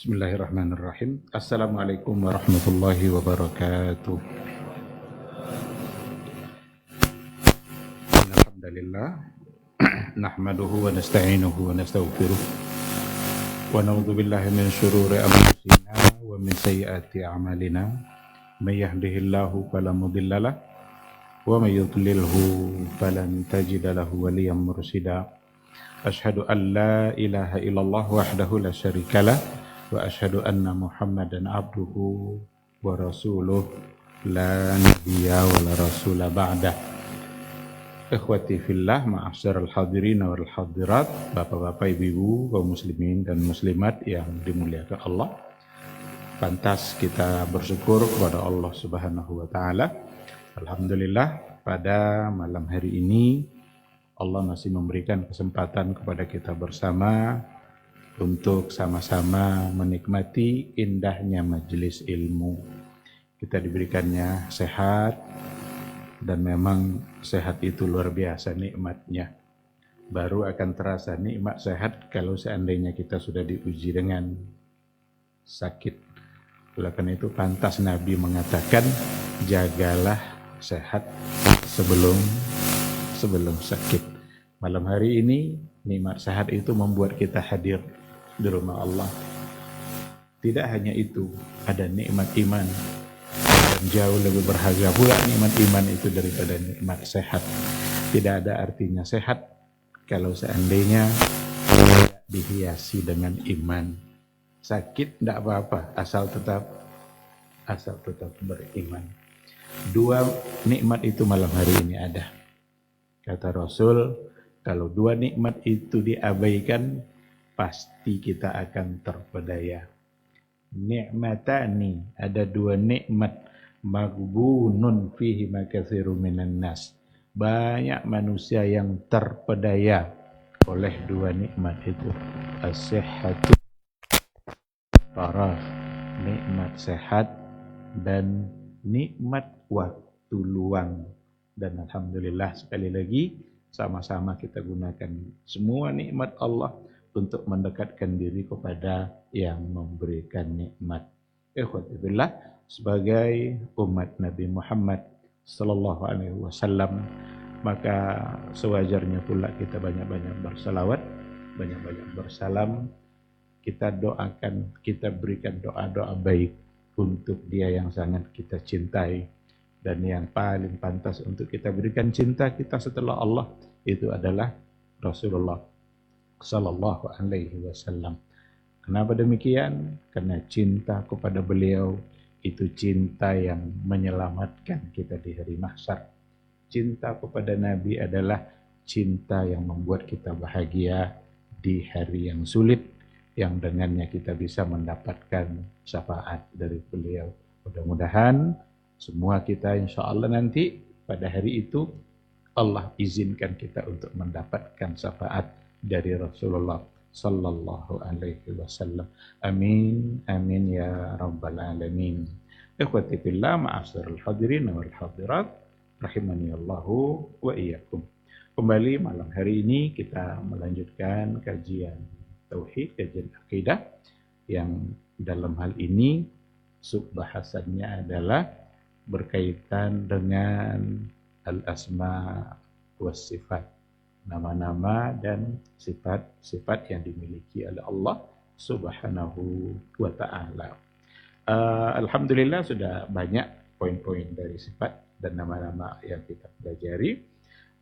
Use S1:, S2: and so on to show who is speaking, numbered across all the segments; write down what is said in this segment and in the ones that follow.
S1: Bismillahirrahmanirrahim. Assalamualaikum warahmatullahi wabarakatuh. Alhamdulillah. Nahmaduhu wa nasta'inuhu wa nastaghfiruh. Wa na'udzu billahi min syururi anfusina wa min sayyiati a'malina. May yahdihillahu fala mudhillalah wa may yudlilhu falan tajida lahu waliyyan mursyida. Asyhadu an la ilaha illallah wahdahu la syarikalah wa asyhadu anna Muhammadan abduhu wa rasuluh la nabiyya wa la rasula ba'dah. Ikhwati fillah, ma'asyiral hadirin wal hadirat, bapak-bapak, ibu-ibu, kaum muslimin dan muslimat yang dimuliakan Allah. Pantas kita bersyukur kepada Allah Subhanahu wa taala. Alhamdulillah, pada malam hari ini Allah masih memberikan kesempatan kepada kita bersama untuk sama-sama menikmati indahnya majelis ilmu. Kita diberikannya sehat, dan memang sehat itu luar biasa nikmatnya. Baru akan terasa nikmat sehat kalau seandainya kita sudah diuji dengan sakit. Oleh karena itu pantas Nabi mengatakan, jagalah sehat sebelum sakit. Malam hari ini nikmat sehat itu membuat kita hadir di rumah Allah. Tidak hanya itu, ada nikmat iman, dan jauh lebih berharga pula nikmat iman itu daripada nikmat sehat. Tidak ada artinya sehat kalau seandainya tidak dihiasi dengan iman. Sakit tidak apa-apa, asal tetap beriman. Dua nikmat itu malam hari ini ada. Kata Rasul, kalau dua nikmat itu diabaikan, pasti kita akan terpedaya. Ni'matani, ada dua nikmat, maghbunun fihi makatsiru minan nas. Banyak manusia yang terpedaya oleh dua nikmat itu. As-sihhatu farah, nikmat sehat dan nikmat waktu luang. Dan alhamdulillah sekali lagi sama-sama kita gunakan semua nikmat Allah untuk mendekatkan diri kepada yang memberikan nikmat. Ikhwati billah, sebagai umat Nabi Muhammad sallallahu alaihi wasallam, maka sewajarnya pula kita banyak-banyak bersalawat, banyak-banyak bersalam. Kita doakan, kita berikan doa-doa baik untuk dia yang sangat kita cintai. Dan yang paling pantas untuk kita berikan cinta kita setelah Allah itu adalah Rasulullah sallallahu alaihi wasallam. Kenapa demikian? Karena cinta kepada beliau itu cinta yang menyelamatkan kita di hari mahsyar. Cinta kepada Nabi adalah cinta yang membuat kita bahagia di hari yang sulit, yang dengannya kita bisa mendapatkan syafaat dari beliau. Mudah-mudahan semua kita insya Allah nanti pada hari itu Allah izinkan kita untuk mendapatkan syafaat dari Rasulullah sallallahu alaihi wasallam. Amin, amin ya rabbal alamin. Ikhwati fillah, ma'asyiral hadirin wal hadirat, rahimani Allahu wa iyyakum. Kembali malam hari ini kita melanjutkan kajian tauhid, kajian akidah, yang dalam hal ini subbahasannya adalah berkaitan dengan al-asma was sifat, nama-nama dan sifat-sifat yang dimiliki oleh Allah Subhanahu wa ta'ala. Alhamdulillah sudah banyak poin-poin dari sifat dan nama-nama yang kita pelajari.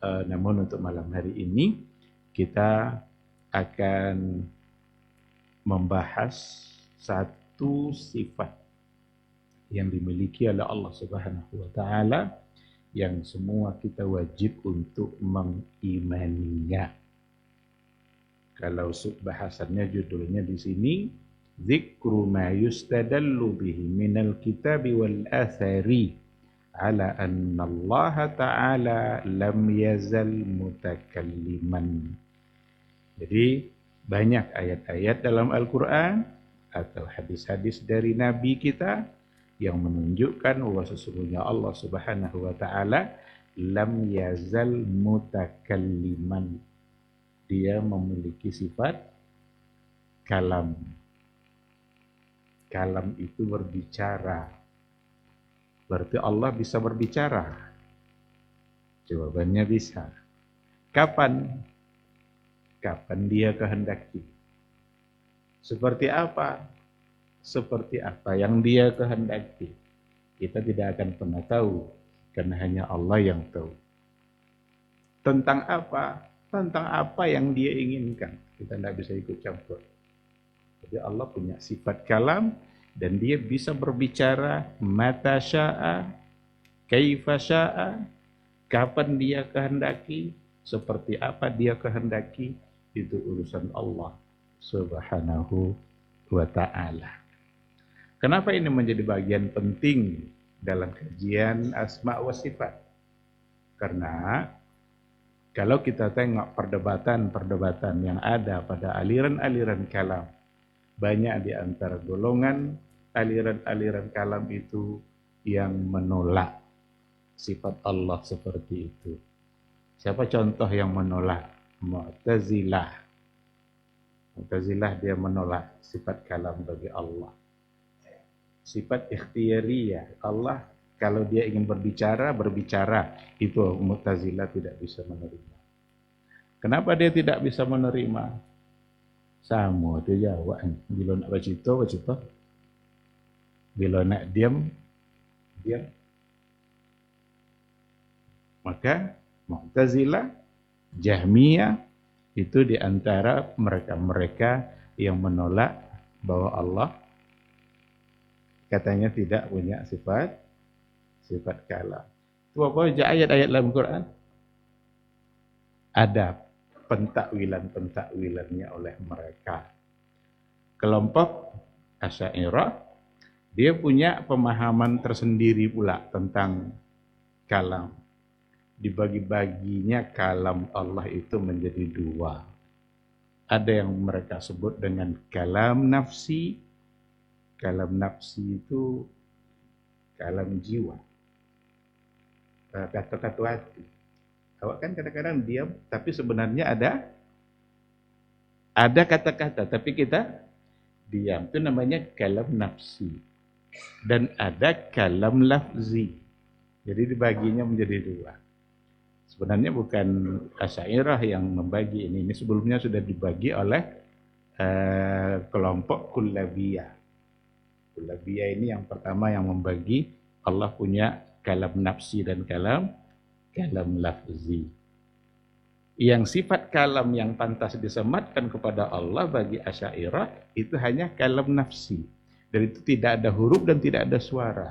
S1: Namun untuk malam hari ini kita akan membahas satu sifat yang dimiliki oleh Allah Subhanahu wa taala yang semua kita wajib untuk mengimaninya. Kalau subbahasannya judulnya di sini Dzikru ma yustadallu bihi minal kitabi wal athari ala anna Allah ta'ala lam yazal mutakalliman. Jadi banyak ayat-ayat dalam Al-Quran atau hadis-hadis dari Nabi kita yang menunjukkan bahwa sesungguhnya Allah Subhanahu wa taala lam yazal mutakalliman. Dia memiliki sifat kalam. Kalam itu berbicara. Berarti Allah bisa berbicara. Jawabannya bisa. Kapan? Kapan dia kehendaki. Seperti apa? Seperti apa yang dia kehendaki. Kita tidak akan pernah tahu, karena hanya Allah yang tahu. Tentang apa? Tentang apa yang dia inginkan. Kita tidak bisa ikut campur. Jadi Allah punya sifat kalam, dan dia bisa berbicara mata sya'a, kaifa sya'a, kapan dia kehendaki, seperti apa dia kehendaki, itu urusan Allah Subhanahu wa ta'ala. Kenapa ini menjadi bagian penting dalam kajian asma wa sifat? Karena kalau kita tengok perdebatan-perdebatan yang ada pada aliran-aliran kalam, banyak di antara golongan aliran-aliran kalam itu yang menolak sifat Allah seperti itu. Siapa contoh yang menolak? Mu'tazilah. Mu'tazilah dia menolak sifat kalam bagi Allah. Sifat ikhtiyariyah. Allah kalau dia ingin berbicara, berbicara. Itu Mu'tazilah tidak bisa menerima. Kenapa dia tidak bisa menerima? Sama tu jawab. Bila nak bercerita. Bila nak diam. Maka Mu'tazilah, Jahmiyah itu di antara mereka-mereka yang menolak bahwa Allah katanya tidak punya sifat kalam. Itu apa aja ayat-ayat dalam Quran? Ada pentakwilan-pentakwilannya oleh mereka. Kelompok Asy'ariyah dia punya pemahaman tersendiri pula tentang kalam. Dibagi-baginya kalam Allah itu menjadi dua. Ada yang mereka sebut dengan kalam nafsi. Kalam nafsi itu kalam jiwa. Kata-kata hati. Awak kan kadang-kadang diam, tapi sebenarnya ada kata-kata, tapi kita diam. Itu namanya kalam nafsi. Dan ada kalam lafzi. Jadi dibaginya menjadi dua. Sebenarnya bukan Asy'ariyah yang membagi ini. Ini sebelumnya sudah dibagi oleh kelompok Kullabiyah. Kullabiyah ini yang pertama yang membagi Allah punya kalam nafsi dan kalam lafzi. Yang sifat kalam yang pantas disematkan kepada Allah bagi Asy'ariyah itu hanya kalam nafsi. Dan itu tidak ada huruf dan tidak ada suara.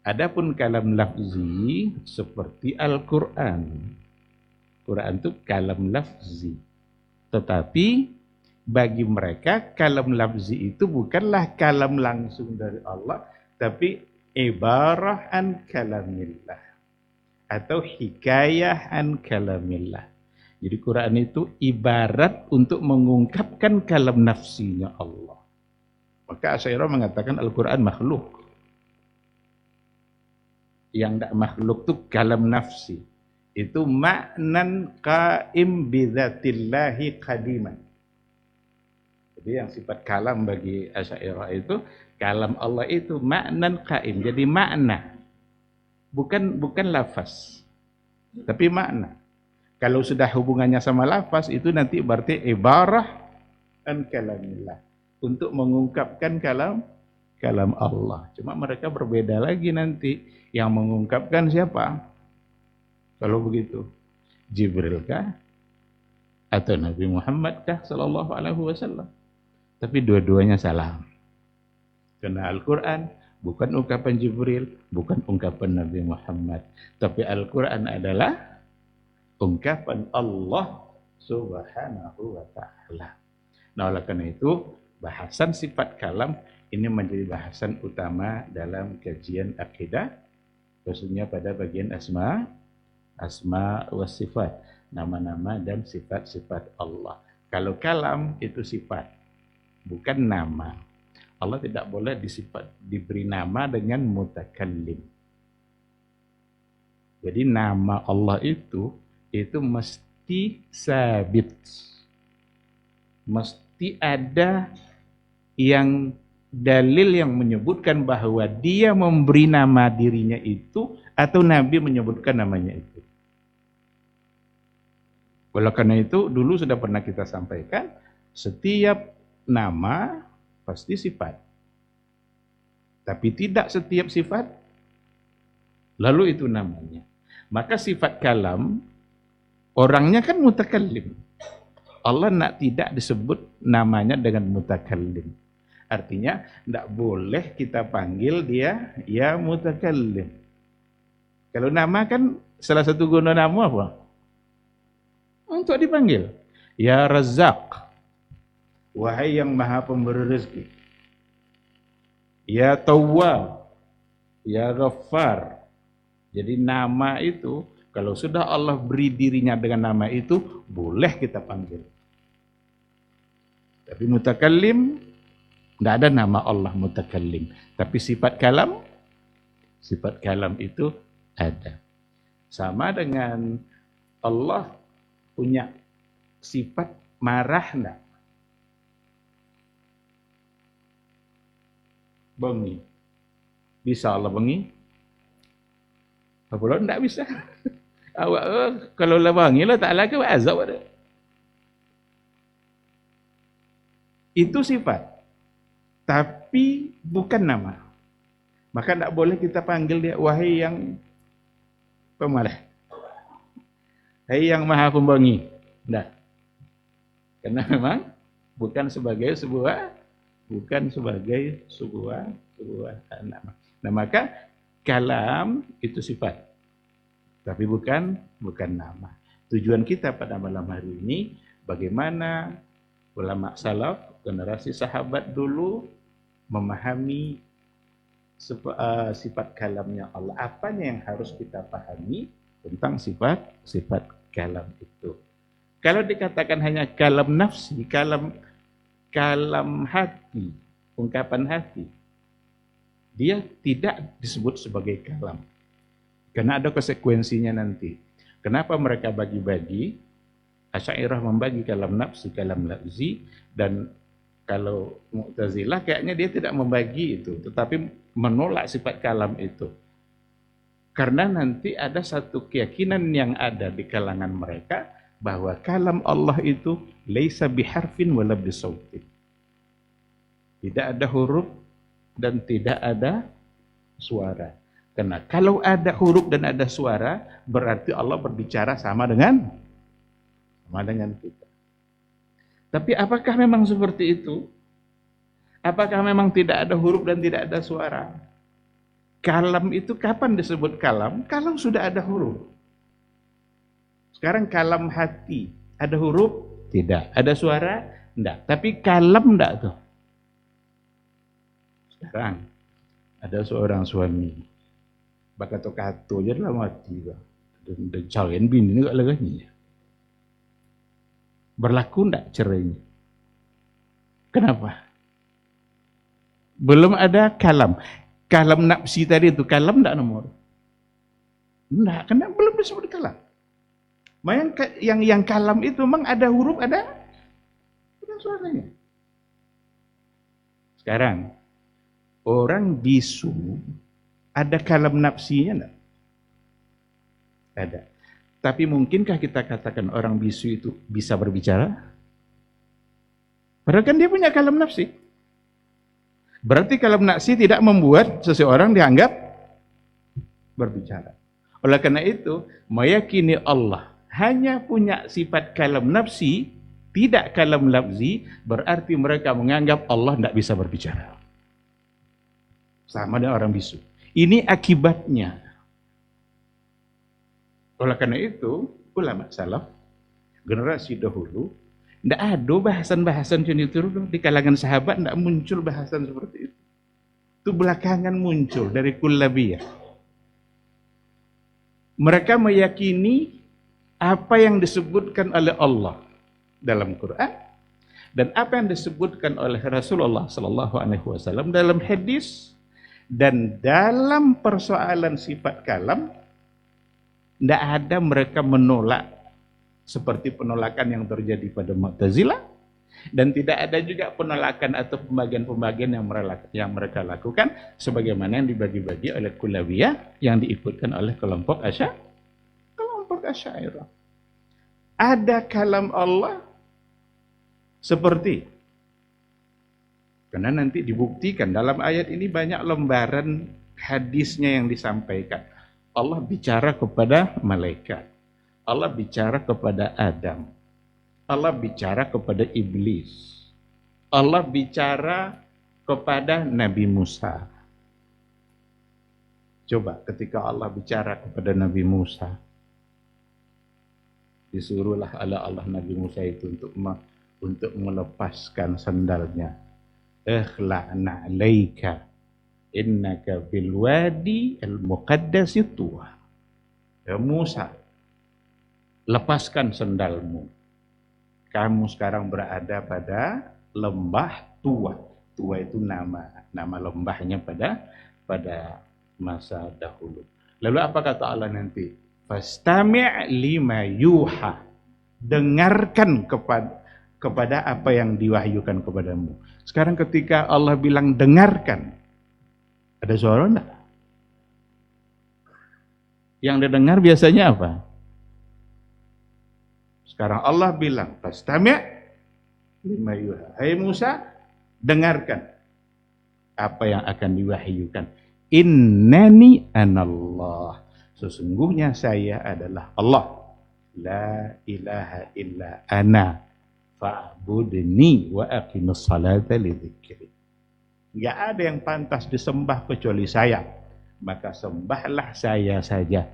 S1: Adapun kalam lafzi seperti Al-Quran. Quran itu kalam lafzi. Tetapi bagi mereka kalam lafzi itu bukanlah kalam langsung dari Allah, tapi ibarah an kalamillah atau hikayah an kalamillah. Jadi Quran itu ibarat untuk mengungkapkan kalam nafsinya Allah. Maka Asy'ariyah mengatakan Al-Quran makhluk. Yang tidak makhluk itu kalam nafsi. Itu ma'nan qaim bidzatillahi qadiman. Jadi yang sifat kalam bagi Asy'ariyah itu kalam Allah itu ma'nan qaim. Jadi makna. Bukan lafaz. Tapi makna. Kalau sudah hubungannya sama lafaz itu nanti berarti ibarah an kalamillah. Untuk mengungkapkan kalam Allah. Cuma mereka berbeda lagi nanti. Yang mengungkapkan siapa? Kalau begitu, Jibril kah? Atau Nabi Muhammad kah? Sallallahu alaihi wasallam. Tapi dua-duanya salah. Karena Al-Quran bukan ungkapan Jibril, bukan ungkapan Nabi Muhammad. Tapi Al-Quran adalah ungkapan Allah Subhanahu wa ta'ala. Nah, oleh karena itu, bahasan sifat kalam ini menjadi bahasan utama dalam kajian akidah, khususnya pada bagian asma wa sifat, nama-nama dan sifat-sifat Allah. Kalau kalam itu sifat, bukan nama. Allah tidak boleh diberi nama dengan mutakallim. Jadi nama Allah itu mesti sabit. Mesti ada yang dalil yang menyebutkan bahwa dia memberi nama dirinya itu atau Nabi menyebutkan namanya itu. Oleh karena itu, dulu sudah pernah kita sampaikan, setiap nama pasti sifat. Tapi tidak setiap sifat, lalu itu namanya. Maka sifat kalam, orangnya kan mutakallim. Allah nak tidak disebut namanya dengan mutakallim. Artinya, tidak boleh kita panggil dia, ya mutakallim. Kalau nama kan, salah satu guna nama apa? Untuk dipanggil. Ya Razzaq. Wahai yang maha pemberi rezeki. Ya Tawwab. Ya Ghaffar. Jadi nama itu, kalau sudah Allah beri dirinya dengan nama itu, boleh kita panggil. Tapi mutakallim, tidak ada nama Allah mutakallim. Tapi sifat kalam itu ada. Sama dengan Allah punya sifat marah enggak? Bengi. Bisa Allah bengi? Apa enggak bisa? Awak kalau lah bengi lah tak lagi azab ada. Itu sifat. Tapi bukan nama. Maka enggak boleh kita panggil dia wahai yang pemarah. Hai yang maha pembangi. Nah, karena memang bukan sebagai sebuah nama. Nah, maka kalam itu sifat. Tapi bukan nama. Tujuan kita pada malam hari ini bagaimana ulama salaf, generasi sahabat dulu memahami sifat kalamnya Allah. Apanya yang harus kita pahami tentang sifat kalam itu. Kalau dikatakan hanya kalam nafsi, kalam hati, ungkapan hati, dia tidak disebut sebagai kalam. Karena ada konsekuensinya nanti. Kenapa mereka bagi-bagi? Asy'ariyah membagi kalam nafsi, kalam lafzi, dan kalau Mu'tazilah kayaknya dia tidak membagi itu, tetapi menolak sifat kalam itu. Karena nanti ada satu keyakinan yang ada di kalangan mereka bahwa kalam Allah itu laisa biharfin wala bisautin. Tidak ada huruf dan tidak ada suara. Karena kalau ada huruf dan ada suara, berarti Allah berbicara sama dengan kita. Tapi apakah memang seperti itu? Apakah memang tidak ada huruf dan tidak ada suara? Kalam itu kapan disebut kalam? Kalau sudah ada huruf. Sekarang kalam hati, ada huruf? Tidak. Ada suara? Tidak. Tapi kalam tidak tuh. Sekarang ada seorang suami, bakato-kato aja lah mati. Dan carian bini ini gak lagi. Berlaku tidak cerainya? Kenapa? Belum ada kalam. Kalam nafsi tadi itu, kalam tidak nomor? Tidak, karena belum disebut kalam. Yang kalam itu memang ada huruf, ada suaranya. Sekarang, orang bisu, ada kalam nafsinya enggak? Ada. Tapi mungkinkah kita katakan orang bisu itu bisa berbicara? Padahal kan dia punya kalam nafsi. Berarti kalam nafsi tidak membuat seseorang dianggap berbicara. Oleh karena itu, meyakini Allah hanya punya sifat kalam nafsi, tidak kalam lafzi, berarti mereka menganggap Allah tidak bisa berbicara. Sama dengan orang bisu. Ini akibatnya. Oleh karena itu, ulama salaf, generasi dahulu, tidak ada bahasan-bahasan macam itu di kalangan sahabat, tidak muncul bahasan seperti itu. Itu belakangan muncul dari kullabiyah. Mereka meyakini apa yang disebutkan oleh Allah dalam Quran dan apa yang disebutkan oleh Rasulullah SAW dalam hadis, dan dalam persoalan sifat kalam tidak ada mereka menolak seperti penolakan yang terjadi pada Mu'tazilah, Dan tidak ada juga penolakan atau pembagian-pembagian yang mereka lakukan sebagaimana yang dibagi-bagi oleh Kullabiyah yang diikutkan oleh kelompok Asy'ariyah. Ada kalam Allah seperti, karena nanti dibuktikan dalam ayat ini banyak lembaran hadisnya yang disampaikan. Allah bicara kepada malaikat, Allah bicara kepada Adam, Allah bicara kepada iblis, Allah bicara kepada Nabi Musa. Coba ketika Allah bicara kepada Nabi Musa, disuruhlah Allah Nabi Musa itu untuk melepaskan sandalnya. Ikhla'na 'alaika innaka bil wadi al muqaddas tuwa. Ya Musa, lepaskan sandalmu. Kamu sekarang berada pada lembah Tuwa. Tuwa itu nama lembahnya pada masa dahulu. Lalu apa kata Allah nanti? Fastami' lima yuha. Dengarkan kepada apa yang diwahyukan kepadamu. Sekarang ketika Allah bilang dengarkan, ada suara enggak? Yang didengar biasanya apa? Sekarang Allah bilang, fastami' lima yuha. Hai Musa, dengarkan apa yang akan diwahyukan. Innani anallah. Sesungguhnya saya adalah Allah. La ilaha illa ana fa'budni wa aqimus salata li dzikri. Enggak ada yang pantas disembah kecuali saya, maka sembahlah saya saja.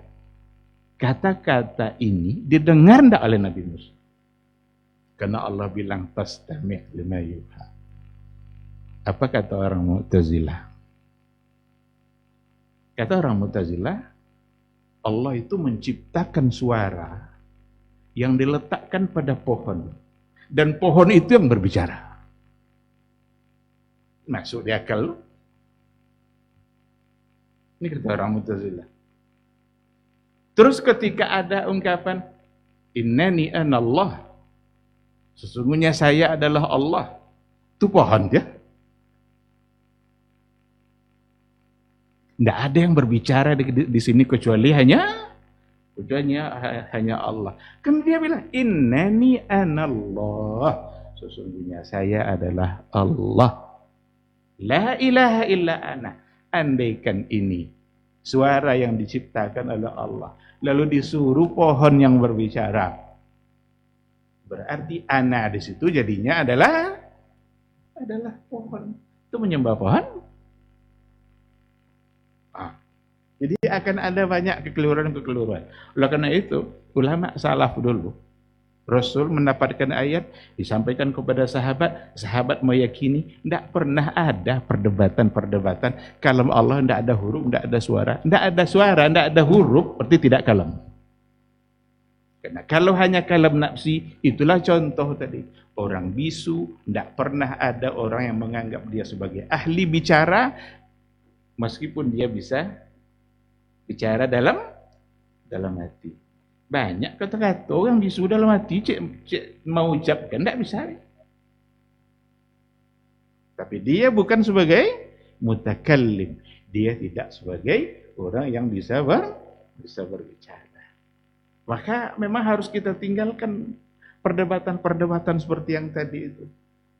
S1: Kata-kata ini didengar enggak oleh Nabi Musa? Karena Allah bilang fastami' lima yuha. Apa kata orang Mu'tazilah? Kata orang Mu'tazilah, Allah itu menciptakan suara yang diletakkan pada pohon, dan pohon itu yang berbicara. Masuk di akal? Ini kata orang Mu'tazilah. Terus ketika ada ungkapan innani anallah, sesungguhnya saya adalah Allah, itu pohon ya. Tidak ada yang berbicara di sini kecuali hanya Allah. Kan dia bilang innani anallah, sesungguhnya saya adalah Allah. La ilaha illa ana. Andaikan ini suara yang diciptakan oleh Allah, lalu disuruh pohon yang berbicara, berarti ana di situ jadinya adalah pohon. Itu menyembah pohon. Jadi akan ada banyak kekeliruan. Oleh karena itu, ulama salaf dulu, Rasul mendapatkan ayat, disampaikan kepada sahabat meyakini, tidak pernah ada perdebatan kalam Allah tidak ada huruf, tidak ada suara. Tidak ada suara, tidak ada huruf, berarti tidak kalam. Karena kalau hanya kalam nafsi, itulah contoh tadi. Orang bisu, tidak pernah ada orang yang menganggap dia sebagai ahli bicara, meskipun dia bisa bicara dalam hati. Banyak kata-kata orang bisu dalam hati, cik mau ucapkan tidak bisa. Tapi dia bukan sebagai mutakallim, dia tidak sebagai orang yang bisa berbicara. Maka memang harus kita tinggalkan perdebatan-perdebatan seperti yang tadi itu.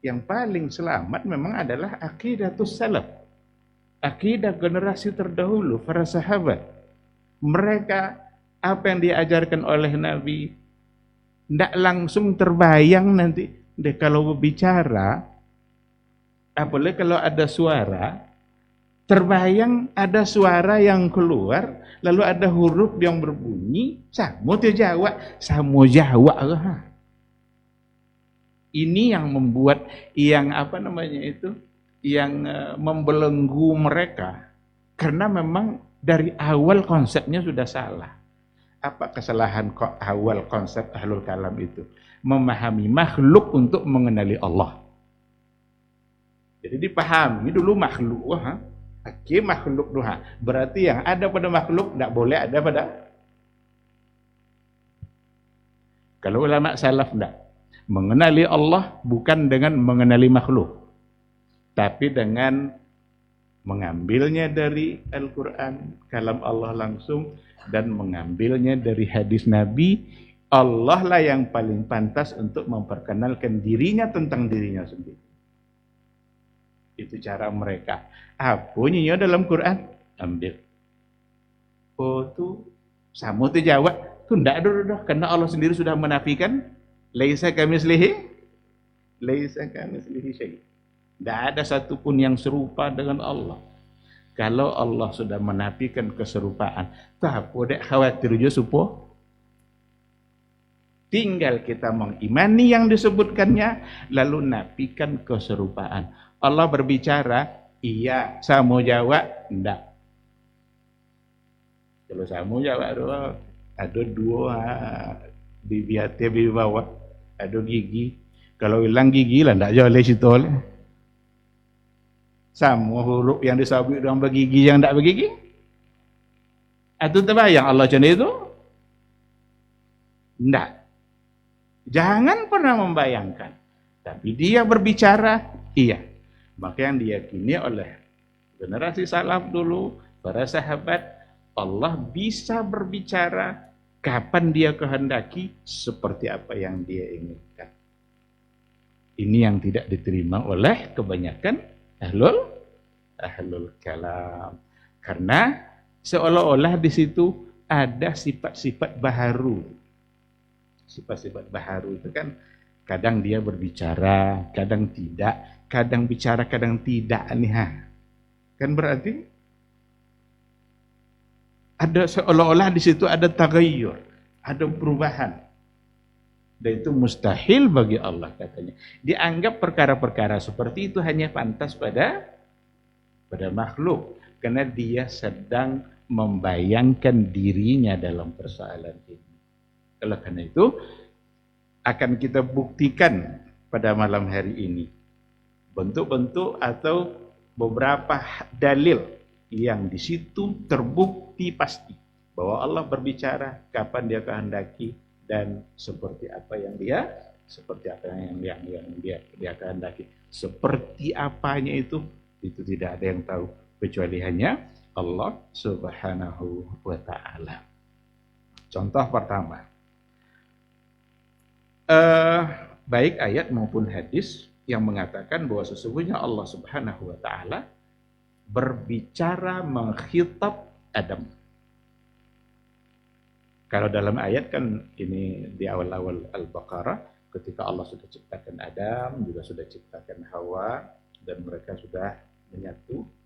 S1: Yang paling selamat memang adalah aqidatus salaf, akidah generasi terdahulu, para sahabat. Mereka apa yang diajarkan oleh Nabi tidak langsung terbayang nanti. Kalau berbicara, apalagi kalau ada suara, terbayang ada suara yang keluar, lalu ada huruf yang berbunyi, samo Jawa. Ini yang membuat yang membelenggu mereka, karena memang dari awal konsepnya sudah salah. Apa kesalahan awal konsep ahlul kalam itu? Memahami makhluk untuk mengenali Allah. Jadi dipahami dulu makhluk, makhluk doha. Berarti yang ada pada makhluk tidak boleh ada pada. Kalau ulama salaf tidak. Mengenali Allah bukan dengan mengenali makhluk, tapi dengan mengambilnya dari Al-Quran, kalam Allah langsung, dan mengambilnya dari hadis Nabi. Allah lah yang paling pantas untuk memperkenalkan dirinya tentang dirinya sendiri. Itu cara mereka. Apanya dalam Quran? Ambil. Oh tu sama tu jawab. Tu ndak ada, karena Allah sendiri sudah menafikan laisa kamitslihi syai'. Tidak ada satupun yang serupa dengan Allah. Kalau Allah sudah menafikan keserupaan, tak boleh khawatir juga supo. Tinggal kita mengimani yang disebutkannya, lalu nafikan keserupaan. Allah berbicara, iya. Saya mau jawab, enggak. Kalau saya mau jawab, ada dua di bawah, ada gigi. Kalau hilang gigi lah, enggak jauh dari situ. Sama huruf yang disabit dengan bergigi yang tak bergigi. Itu terbayang Allah macam itu? Tidak. Jangan pernah membayangkan. Tapi dia berbicara, iya. Maka yang diyakini oleh generasi salaf dulu, para sahabat, Allah bisa berbicara kapan dia kehendaki, seperti apa yang dia inginkan. Ini yang tidak diterima oleh kebanyakan ahlul kalam, karena seolah-olah di situ ada sifat-sifat baharu. Sifat-sifat baharu itu kan kadang dia berbicara, kadang tidak, kadang bicara, kadang tidak nih. Kan berarti ada seolah-olah di situ ada taghayyur, ada perubahan. Dan itu mustahil bagi Allah katanya. Dianggap perkara-perkara seperti itu hanya pantas pada makhluk, karena dia sedang membayangkan dirinya dalam persoalan ini. Oleh karena itu akan kita buktikan pada malam hari ini bentuk-bentuk atau beberapa dalil yang di situ terbukti pasti bahwa Allah berbicara kapan dia kehendaki dan seperti apa yang dia kehendaki. Seperti apanya itu tidak ada yang tahu kecuali hanya Allah Subhanahu wa taala. Contoh pertama, baik ayat maupun hadis yang mengatakan bahwa sesungguhnya Allah Subhanahu wa taala berbicara mengkhitab Adam. Kalau dalam ayat kan ini di awal-awal Al-Baqarah, ketika Allah sudah ciptakan Adam, juga sudah ciptakan Hawa, dan mereka sudah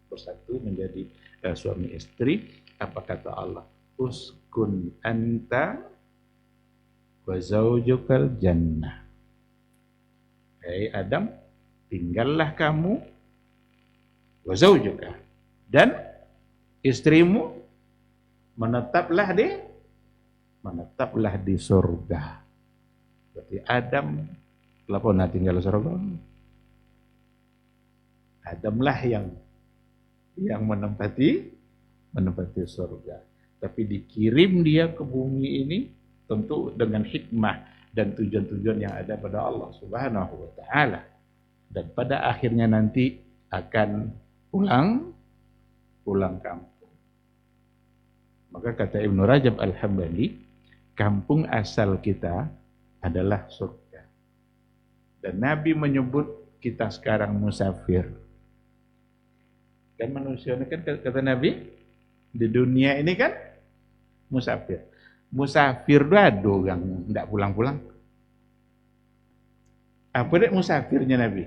S1: bersatu menjadi suami istri. Apa kata Allah? Uskun anta wa zaujukal jannah. Hei Adam, tinggallah kamu wa zaujuka, dan istrimu menetaplah di surga. Berarti Adam lapona tinggal surga. Adamlah yang menempati surga. Tapi dikirim dia ke bumi ini tentu dengan hikmah dan tujuan-tujuan yang ada pada Allah Subhanahu wa taala. Dan pada akhirnya nanti akan pulang kampung. Maka kata Ibnu Rajab Al-Hambali, kampung asal kita adalah surga. Dan Nabi menyebut kita sekarang musafir. Kan manusia ini kan kata Nabi, di dunia ini kan musafir. Musafir itu ada yang tidak pulang-pulang. Apa dia musafirnya Nabi?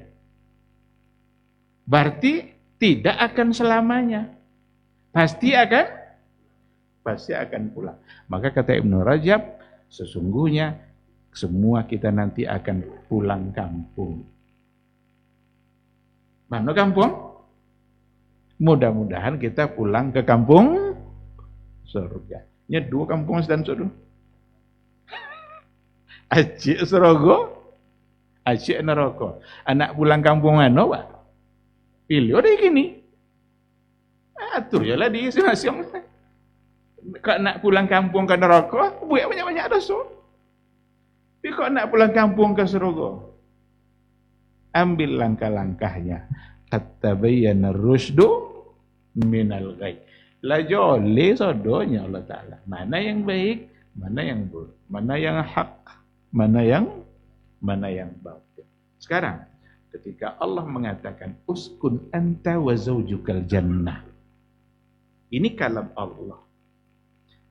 S1: Berarti tidak akan selamanya. Pasti akan pulang. Maka kata Ibnu Rajab, sesungguhnya semua kita nanti akan pulang kampung. Mana kampung? Mudah-mudahan kita pulang ke kampung surga. Nya dua kampung sedang sudu. Acik Serogo, acik neraka. Anak pulang kampung mana, Pak? Pilih udah gini. Atur je lah di masing-masing. Kau nak pulang kampung ke neraka, buat banyak-banyak dosa. Tapi kok nak pulang kampung ke Serogo? Ambil langkah-langkahnya. At-tabayyana rusydu minal ghayy. La jole sodonya Allah Ta'ala. Mana yang baik, mana yang buruk, mana yang hak, mana yang batil. Sekarang, ketika Allah mengatakan uskun anta wa zaujukal jannah. Ini kalam Allah.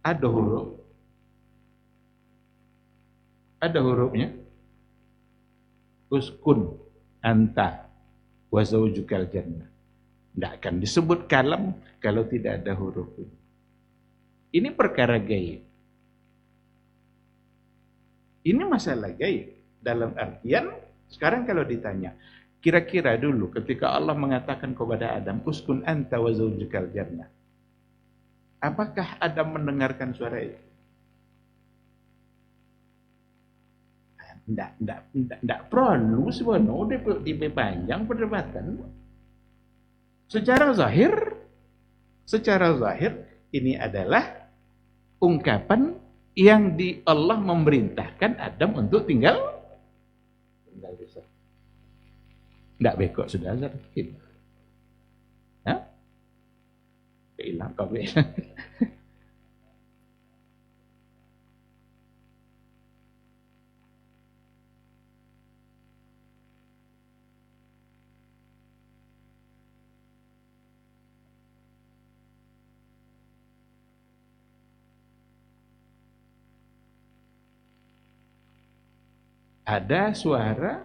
S1: Ada huruf. Ada hurufnya. Uskun anta wa zaujukal jannah. Tidak akan disebut kalam kalau tidak ada huruf ini. Ini perkara gaib. Ini masalah gaib. Dalam artian, sekarang kalau ditanya, kira-kira dulu ketika Allah mengatakan kepada Adam, uskun anta wa zaujukal jannah. Apakah Adam mendengarkan suara itu? Tidak perlu sebenarnya dipanjang perdebatan. Secara zahir ini adalah ungkapan yang Allah memerintahkan Adam untuk tinggal di sana. Tidak bekok sudah azhar. Hah? Hilang kau bilang. Ada suara,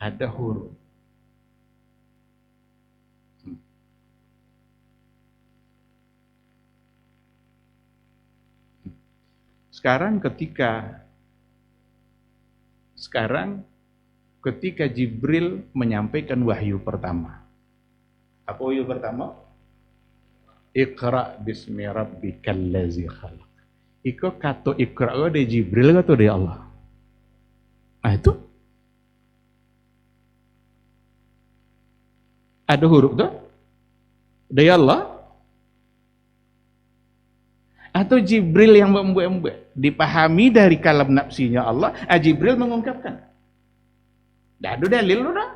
S1: ada huruf. Sekarang ketika Jibril menyampaikan wahyu pertama. Apa wahyu pertama? Iqra bismi rabbikal ladzi khalaq. Iko kata Iqra dari Jibril atau dari Allah? Ah itu ada huruf tuh dari Allah atau Jibril yang membuat dipahami dari kalam nafsinya Allah. Jibril mengungkapkan. Dah ada dalil dah.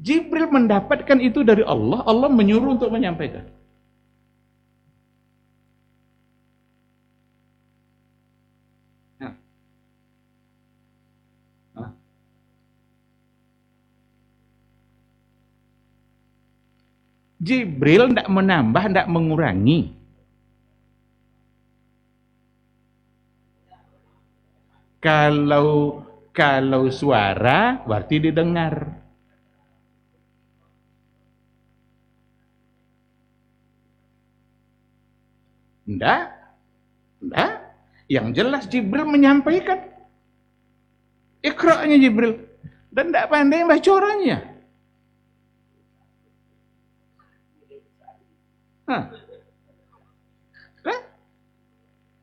S1: Jibril mendapatkan itu dari Allah. Allah menyuruh untuk menyampaikan. Jibril tidak menambah, tidak mengurangi. Kalau suara berarti didengar. Tidak. Yang jelas Jibril menyampaikan. Iqra'nya Jibril. Dan tidak pandai baca orangnya.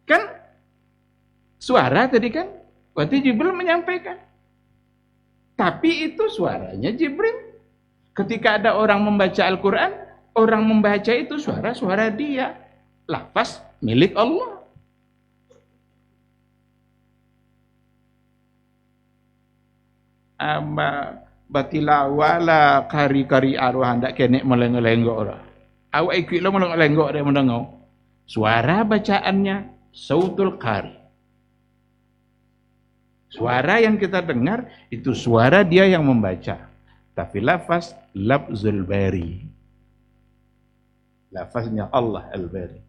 S1: Kan suara tadi kan berarti Jibril menyampaikan, tapi itu suaranya Jibril. Ketika ada orang membaca Al-Quran, orang membaca itu suara dia, lafaz milik Allah. Batilawala kari-kari arwah hendak kenek melengok-lenggok orang. Awak ikut lo melengok-lenggok dia mendengar. Suara bacaannya sautul qari. Suara yang kita dengar itu suara dia yang membaca. Tapi lafaz lafzul bari. Lafaznya Allah al-Bari.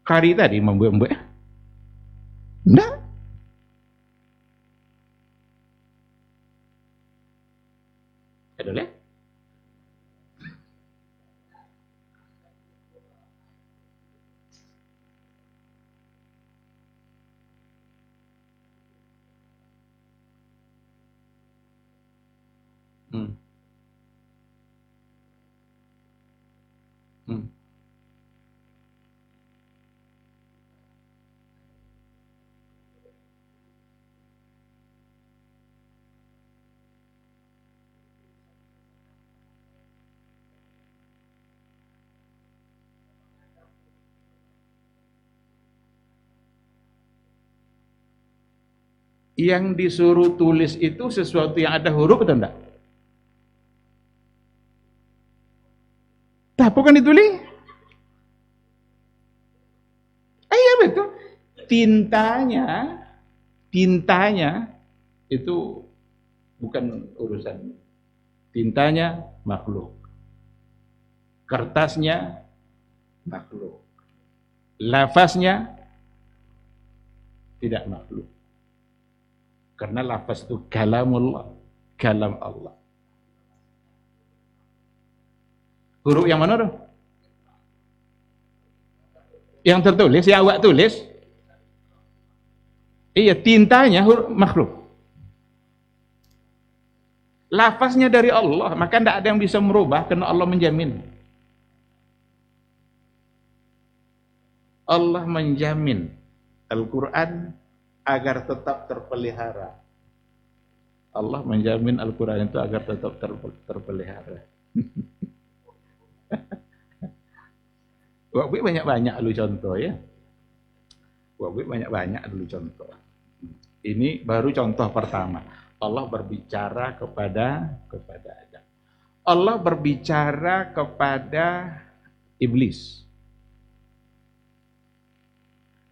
S1: Qari tadi membuat. Enggak. Boleh? Hmm. Yang disuruh tulis itu sesuatu yang ada huruf atau enggak? Tak, bukan ditulis. Iya betul. Tintanya itu bukan urusan. Tintanya makhluk. Kertasnya makhluk. Lafaznya tidak makhluk. Karena lafaz itu kalamullah, kalam Allah. Huruf yang mana tuh? Yang tertulis, yang awak tulis. Iya, tintanya huruf makhluk. Lafaznya dari Allah, maka tidak ada yang bisa merubah karena Allah menjamin. Allah menjamin Al-Quran agar tetap terpelihara. Allah menjamin Al-Quran itu agar tetap terpelihara. Wabi banyak-banyak dulu contoh ya. Wabi banyak-banyak dulu contoh. Ini baru contoh pertama. Allah berbicara kepada Adam. Allah berbicara kepada iblis.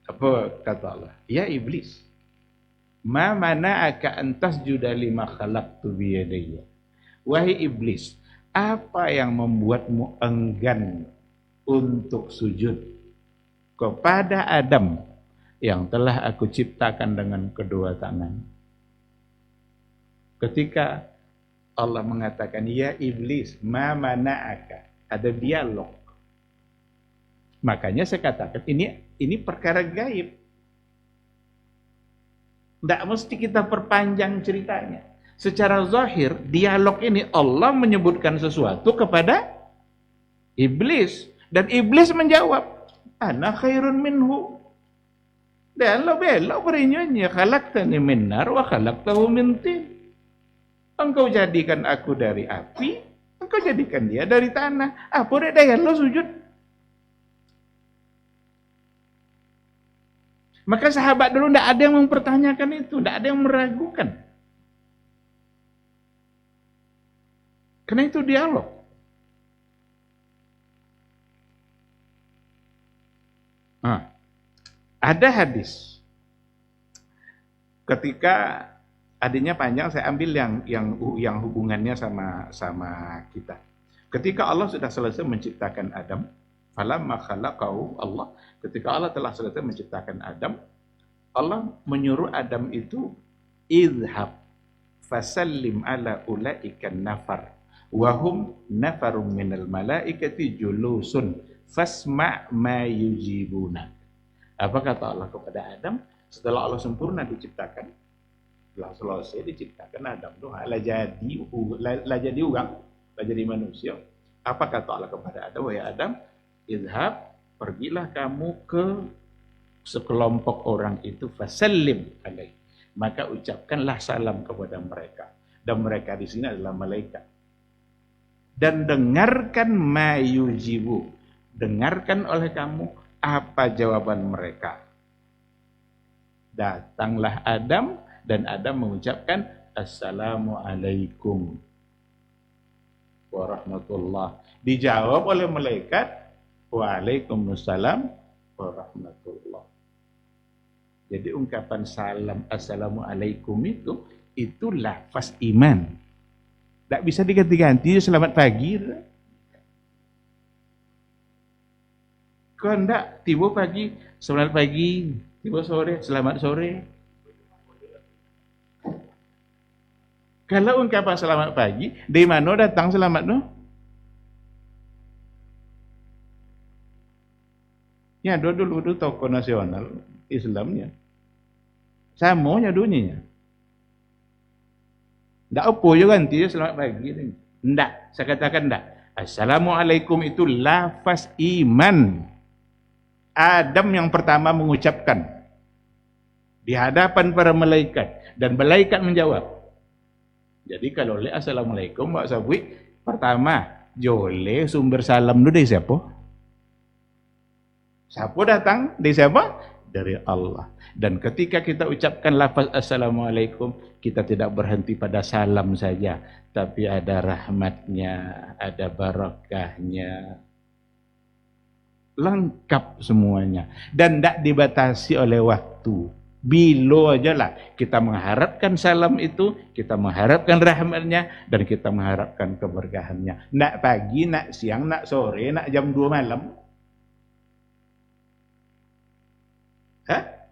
S1: Apa kata Allah? Ya iblis, ma mana'aka an tasjuda lima khalaqtu biyadayya. Wahai iblis, apa yang membuatmu enggan untuk sujud kepada Adam yang telah aku ciptakan dengan kedua tangan? Ketika Allah mengatakan ya iblis, ma mana'aka, ada dialog. Makanya saya katakan ini perkara gaib. Tidak mesti kita perpanjang ceritanya. Secara zahir, dialog ini Allah menyebutkan sesuatu kepada iblis. Dan iblis menjawab, ana khairun minhu. Dan lo belok berinyonya, khalaqtani min nar wa khalaqtahu min tin. Engkau jadikan aku dari api, engkau jadikan dia dari tanah. Apa daya lo sujud? Maka sahabat dulu tidak ada yang mempertanyakan itu, tidak ada yang meragukan. Karena itu dialog. Ada hadis. Ketika adanya panjang, saya ambil yang hubungannya sama kita. Ketika Allah sudah selesai menciptakan Adam, falamma khalaqahu Allah, ketika Allah telah selesai menciptakan Adam, Allah menyuruh Adam itu idhab fasallim ala ulaika nafar wahum nafarum minal malaikati julusun fasma' ma yujibuna. Apa kata Allah kepada Adam setelah Allah sempurna diciptakan, setelah selesai diciptakan Adam tuh lah jadi orang, lah jadi manusia. Apa kata Allah kepada Adam? Wahai Adam, idhab, pergilah kamu ke sekelompok orang itu, fasallim alaih, maka ucapkanlah salam kepada mereka, dan mereka di sini adalah malaikat, dan dengarkan mayujibu, dengarkan oleh kamu apa jawaban mereka. Datanglah Adam, dan Adam mengucapkan assalamualaikum warahmatullah. Dijawab oleh malaikat, waalaikumsalam warahmatullah. Jadi ungkapan salam assalamualaikum itu lafaz iman. Tak bisa diganti-ganti selamat pagi. Kau enggak tiba pagi, selamat pagi, tiba sore, selamat sore. Kalau ungkapan selamat pagi, dari mana datang selamat tu? Ya, dulu tokoh nasional Islamnya. Samonya dunianya. Tidak apa juga ganti selamat pagi. Tidak, saya katakan tidak. Assalamualaikum itu lafaz iman. Adam yang pertama mengucapkan di hadapan para malaikat, dan malaikat menjawab. Jadi kalau le assalamualaikum Pak Sabwi, pertama jole sumber salam dulu dari siapa? Siapa datang? Dari siapa? dari Allah. Dan ketika kita ucapkan lafaz Assalamualaikum, kita tidak berhenti pada salam saja, tapi ada rahmatnya, ada barakahnya, lengkap semuanya. Dan tidak dibatasi oleh waktu. Bilo aja lah kita mengharapkan salam itu, kita mengharapkan rahmatnya, dan kita mengharapkan keberkahannya. Nak pagi, nak siang, nak sore, nak jam 2 malam. Hah?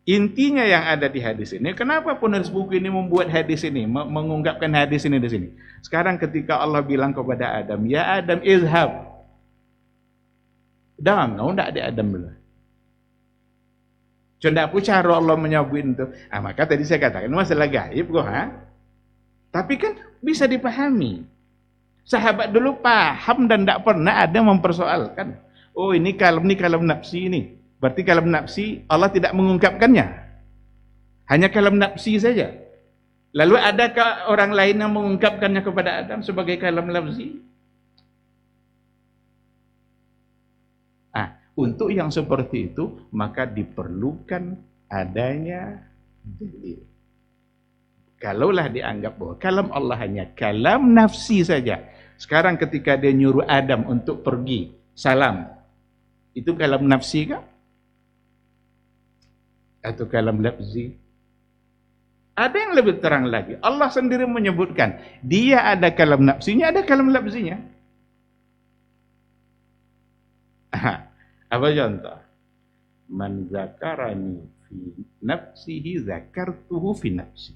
S1: Intinya yang ada di hadis ini, kenapa penulis buku ini membuat hadis ini, mengungkapkan hadis ini di sini. Sekarang ketika Allah bilang kepada Adam, ya Adam izhab. Dah engkau tidak ada Adam dulu. Cuma apa cara Allah menyebut itu? Maka tadi saya katakan masalah gaib kok, Tapi kan bisa dipahami. Sahabat dulu paham dan tidak pernah ada mempersoalkan. Oh ini kalam nafsi ini. Berarti kalam nafsi Allah tidak mengungkapkannya. Hanya kalam nafsi saja. Lalu adakah orang lain yang mengungkapkannya kepada Adam sebagai kalam nafsi? Untuk yang seperti itu, maka diperlukan adanya dalil. Kalaulah dianggap bahwa kalam Allah hanya kalam nafsi saja. Sekarang ketika dia nyuruh Adam untuk pergi, salam. Itu kalam nafsi kah? Atau kalam lafzi? Ada yang lebih terang lagi. Allah sendiri menyebutkan, dia ada kalam nafsinya, ada kalam lafzinya. Apa contoh? Man zakarani fi nafsihi zakartuhu fi nafsi.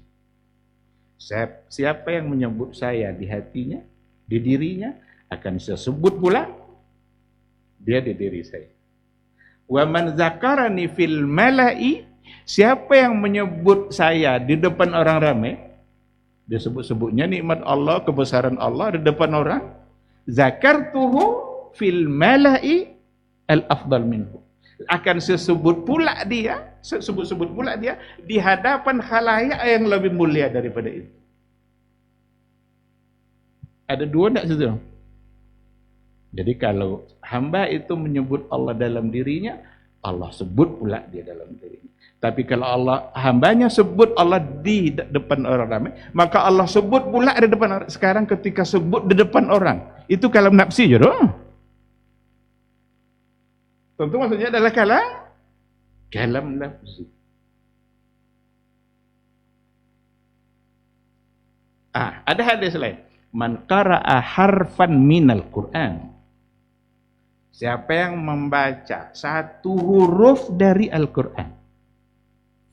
S1: Siapa yang menyebut saya di hatinya, di dirinya, akan saya sebut pula dia di diri saya. Wa man zakarani fil mala'i, siapa yang menyebut saya di depan orang ramai, dia sebut-sebutnya nikmat Allah, kebesaran Allah di depan orang, zakartuhu fil mala'i al-afdal minhu. Akan sebut pula dia di hadapan khalayak yang lebih mulia daripada itu. Ada dua tak situ? Jadi kalau hamba itu menyebut Allah dalam dirinya, Allah sebut pula dia dalam dirinya. Tapi kalau hambanya sebut Allah di depan orang ramai, maka Allah sebut pula di depan orang. Sekarang ketika sebut di depan orang, itu kalam nafsi je doh. Tentu maksudnya adalah kalam lafzi. Ada hadis lain. Man qara'a harfan minal Qur'an. Siapa yang membaca satu huruf dari Al-Qur'an,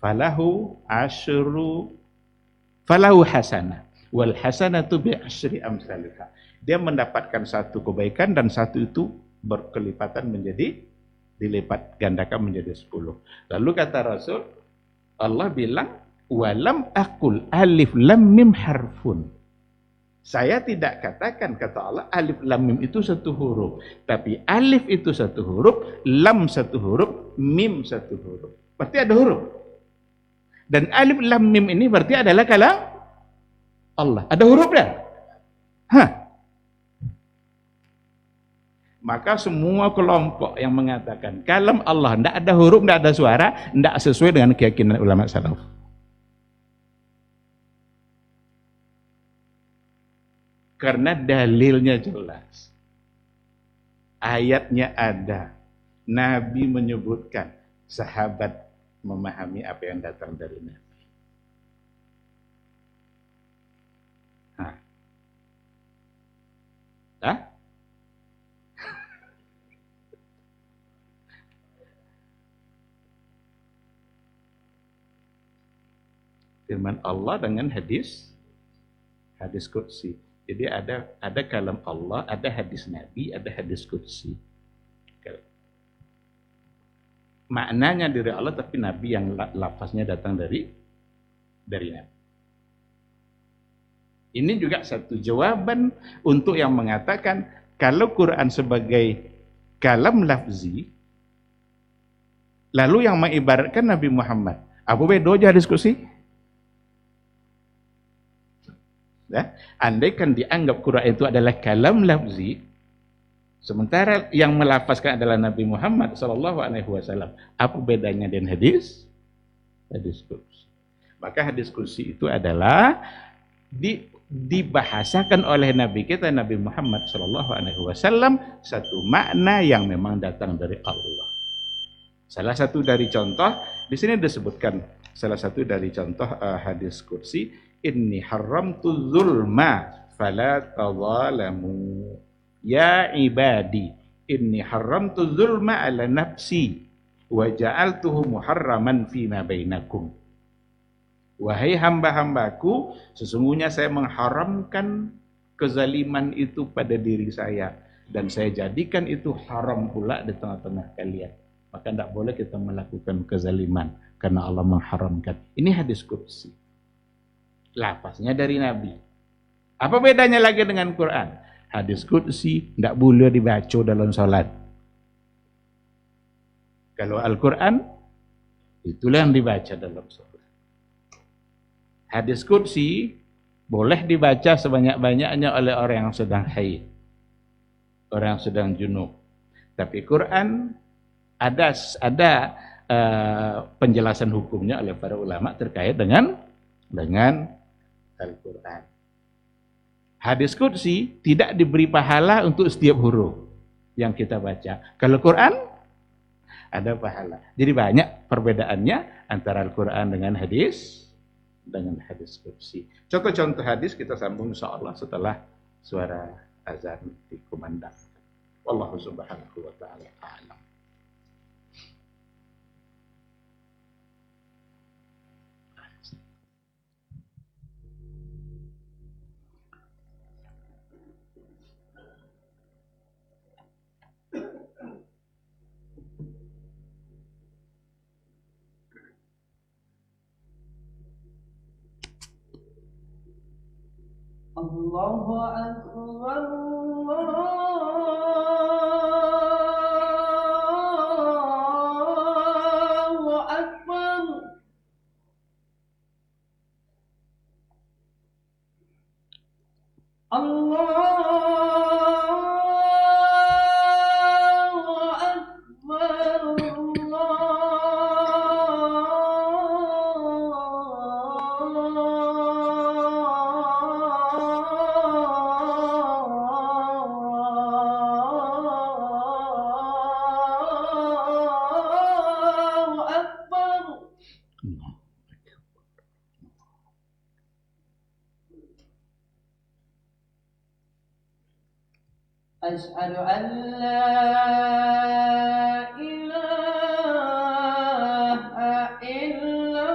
S1: falahu hasanah wal hasanatu bi asyri amsalha. Dia mendapatkan satu kebaikan dan satu itu berkelipatan menjadi dilipat gandakan menjadi 10. Lalu kata Rasul, Allah bilang, walam aqul alif lam mim harfun. Saya tidak katakan, kata Allah, alif lam mim itu satu huruf. Tapi alif itu satu huruf, lam satu huruf, mim satu huruf. Berarti ada huruf. Dan alif lam mim ini berarti adalah kalam Allah. Ada huruf dah. Maka semua kelompok yang mengatakan kalam Allah tidak ada huruf, tidak ada suara, tidak sesuai dengan keyakinan ulama salaf. Karena dalilnya jelas. Ayatnya ada. Nabi menyebutkan, sahabat memahami apa yang datang dari Nabi. Firman Allah dengan hadis qudsi. Jadi ada kalam Allah, ada hadis Nabi, ada hadis qudsi. Maknanya dari Allah tapi Nabi yang lafaznya datang dari Nabi. Ini juga satu jawaban untuk yang mengatakan kalau Quran sebagai kalam lafzi, lalu yang mengibaratkan Nabi Muhammad, apa bedonya diskusi? Andai kan dianggap Quran itu adalah kalam lafzi, Sementara yang melafazkan adalah Nabi Muhammad SAW. Apa bedanya dengan hadis? Hadis qudsi. Maka hadis qudsi itu adalah dibahasakan oleh Nabi kita Nabi Muhammad SAW satu makna yang memang datang dari Allah. Salah satu dari contoh di sini disebutkan salah satu dari contoh hadis qudsi, inni haramtu zulma fala tadzalamu. Ya ibadi, inni haramtu zulma ala nafsi wa ja'altuhu muharraman fima bainakum. Wahai hamba-hambaku, sesungguhnya saya mengharamkan kezaliman itu pada diri saya dan saya jadikan itu haram pula di tengah-tengah kalian. Maka tidak boleh kita melakukan kezaliman karena Allah mengharamkan. Ini hadis qudsi. Lafaznya dari Nabi. Apa bedanya lagi dengan Quran? Hadis qudsi tidak boleh dibaca dalam salat. Kalau Al-Quran, itulah yang dibaca dalam salat. Hadis qudsi boleh dibaca sebanyak-banyaknya oleh orang yang sedang haid, orang yang sedang junub. Tapi Quran ada penjelasan hukumnya oleh para ulama terkait dengan Al-Quran. Hadis qudsi tidak diberi pahala untuk setiap huruf yang kita baca. Kalau Quran ada pahala. Jadi banyak perbedaannya antara Al-Quran dengan hadis qudsi. Contoh-contoh hadis kita sambung insyaallah setelah suara azan dikumandangkan. Wallahu subhanahu wa ta'ala a'lam.
S2: Allahu Akbar, Allahu Akbar. Allahu Akbar, Allahu Akbar. Asyhadu an la ilaha illallah.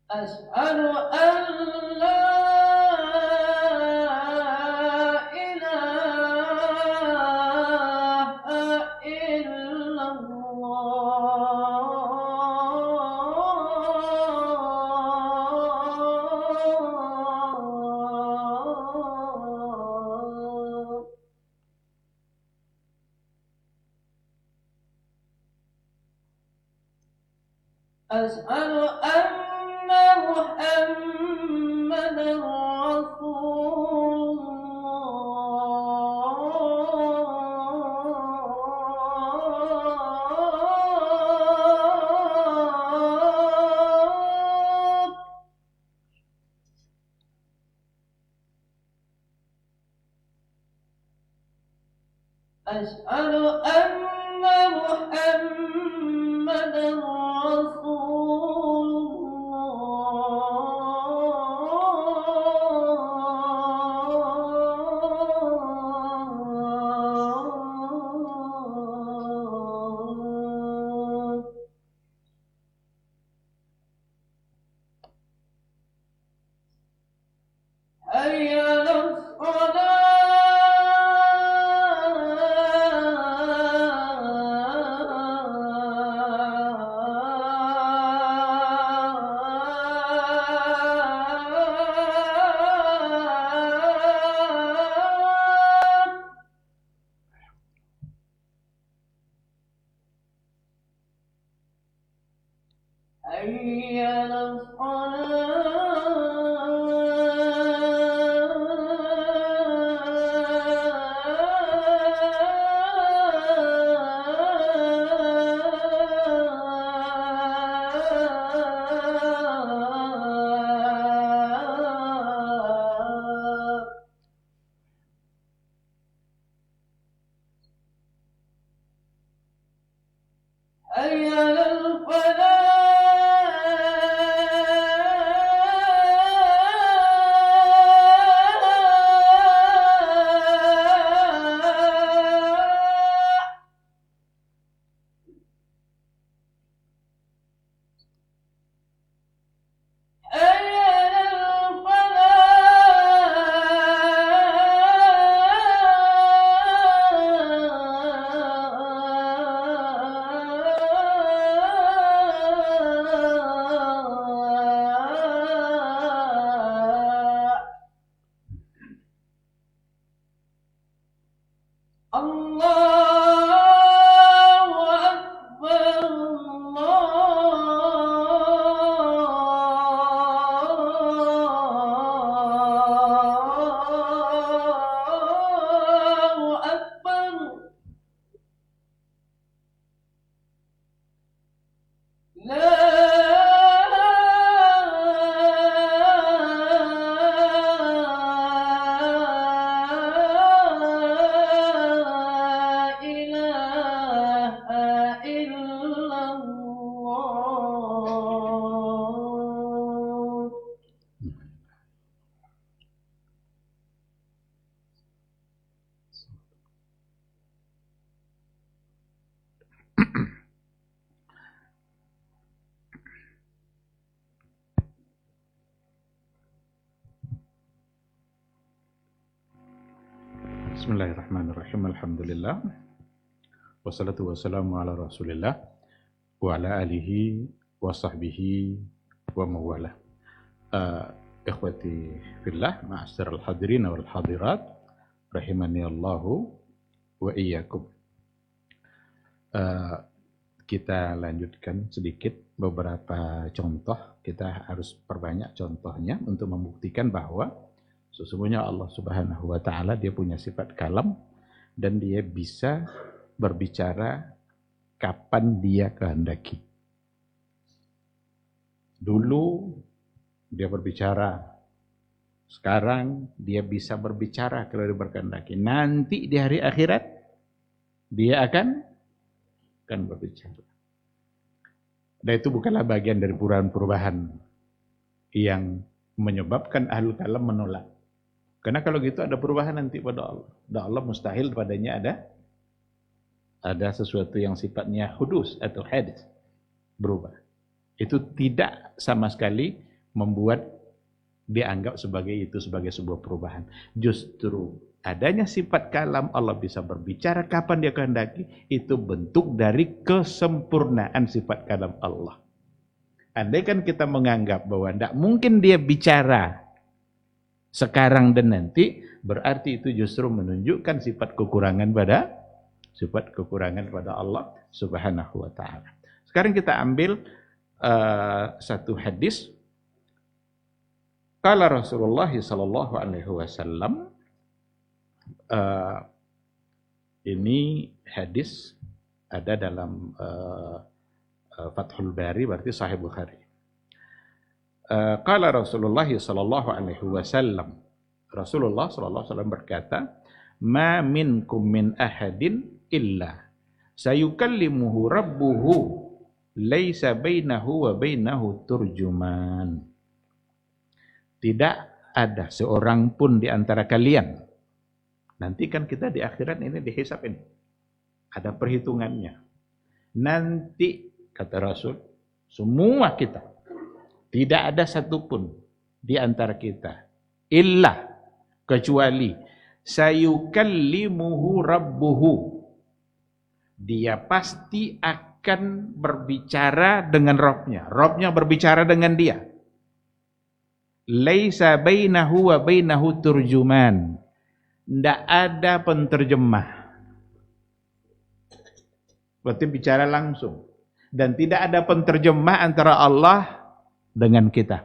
S2: Asyhadu an la Asyhadu anna Muhammadan Rasulullah. Asyhadu anna Muhammadan Rasulullah. Hayya 'alas salat.
S1: Bismillahirrahmanirrahim. Alhamdulillah. Wassalatu wassalamu ala Rasulillah wa ala alihi wa sahbihi wa mawalah. Ikhwati fillah, ma'asyiral hadirin wal hadirat, rahimani Allahu wa iyyakum. Kita lanjutkan sedikit beberapa contoh. Kita harus perbanyak contohnya untuk membuktikan bahwa sesungguhnya Allah Subhanahu wa taala dia punya sifat kalam dan dia bisa berbicara kapan dia kehendaki. Dulu dia berbicara, sekarang dia bisa berbicara kalau dia berkehendaki. Nanti di hari akhirat dia akan berbicara. Dan itu bukanlah bagian dari perubahan yang menyebabkan ahlul kalam menolak. Karena kalau gitu ada perubahan nanti pada Allah. Dan Allah mustahil padanya ada sesuatu yang sifatnya hudus atau hadis, berubah. Itu tidak sama sekali membuat dianggap sebagai sebuah perubahan. Justru adanya sifat kalam, Allah bisa berbicara kapan dia kehendaki, itu bentuk dari kesempurnaan sifat kalam Allah. Andai kan kita menganggap bahwa tidak mungkin dia bicara sekarang dan nanti, berarti itu justru menunjukkan sifat kekurangan pada Allah Subhanahu wa taala. Sekarang kita ambil satu hadis. Qala Rasulullah sallallahu alaihi wasallam, ini hadis ada dalam Fathul Bari, berarti Sahih Bukhari. Qala Rasulullah sallallahu alaihi wasallam, Rasulullah sallallahu alaihi wasallam berkata, "Ma minkum min ahadin illa sayukallimuhu rabbuhu laisa bainahu wa bainahu turjuman." Tidak ada seorang pun di antara kalian. Nanti kan kita di akhirat ini dihisab ini. Ada perhitungannya. Nanti kata Rasul, semua kita, tidak ada satupun di antara kita illa kecuali sayukallimuhu rabbuhu, dia pasti akan berbicara dengan Rabbnya. Rabbnya berbicara dengan dia. Laisa bainahu wa bainahu turjuman, tidak ada penterjemah. Berarti bicara langsung. Dan tidak ada penterjemah antara Allah dengan kita.